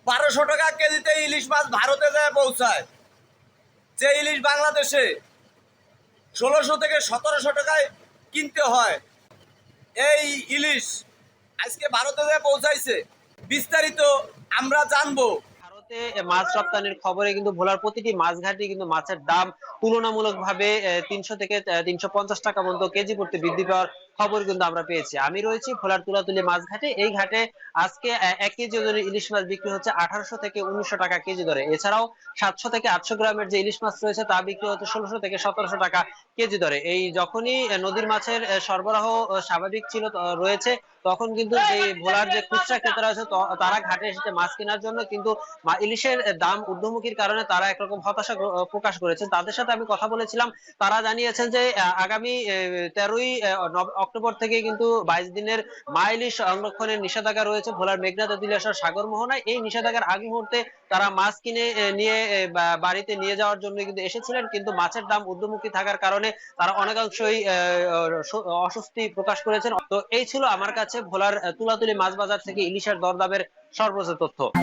1200 টাকা কেজিতে ইলিশ মাছ ভারতে যায় পৌঁছায়, যে ইলিশ বাংলাদেশে 1600 থেকে 1700 টাকায় কিনতে হয়। এই ইলিশ আজকে ভারতে যায় পৌঁছাইছে। বিস্তারিত আমরা জানবো। ভারতে মাছ রপ্তানির খবরে কিন্তু ভোলার প্রতিটি মাছ ঘাটে কিন্তু মাছের দাম তুলনামূলকভাবে 300 থেকে 350 টাকা পর্যন্ত কেজি প্রতি বৃদ্ধি পাওয়ার খবর কিন্তু আমরা পেয়েছি। আমি রয়েছি ভোলার তুলাতুলি মাছ ঘাটে। এই ঘাটে আজকে 1 কেজি ওজনের ইলিশ মাছ বিক্রি হচ্ছে 1800 থেকে 1900 টাকা কেজি দরে। এছাড়াও 700 থেকে 800 গ্রামের যে ইলিশ মাছ রয়েছে তা বিক্রি হচ্ছে 1600 থেকে 1700 টাকা কেজি দরে। এই যখনই নদীর মাছের সরবরাহ স্বাভাবিক ছিল রয়েছে, তখন কিন্তু এই ভোলার যে খুচরা ক্রেতারা আছে তারা ঘাটে এসেছে মাছ কেনার জন্য, কিন্তু ইলিশের দাম ঊর্ধ্বমুখীর কারণে তারা একরকম হতাশা প্রকাশ করেছেন। তাদের সাথে আমি কথা বলেছিলাম। তারা জানিয়েছেন যে আগামী 13ই অক্টোবর থেকে কিন্তু 22 দিনের মা ইলিশ সংরক্ষণের নিষেধাজ্ঞা রয়েছে ভোলার মেঘনা তেঁতুলিয়াশার সাগর মোহনায়। এই নিষেধাজ্ঞার আগ মুহূর্তে তারা মাছ কিনে নিয়ে বাড়িতে নিয়ে যাওয়ার জন্য কিন্তু এসেছিলেন, কিন্তু মাছের দাম ঊর্ধ্বমুখী থাকার কারণে তারা অনেকাংশই অস্বস্তি প্রকাশ করেছেন। তো এই ছিল আমার কাছে ভোলার তুলাতুলি মাছ বাজার থেকে ইলিশের দরদামের সর্বোচ্চ তথ্য।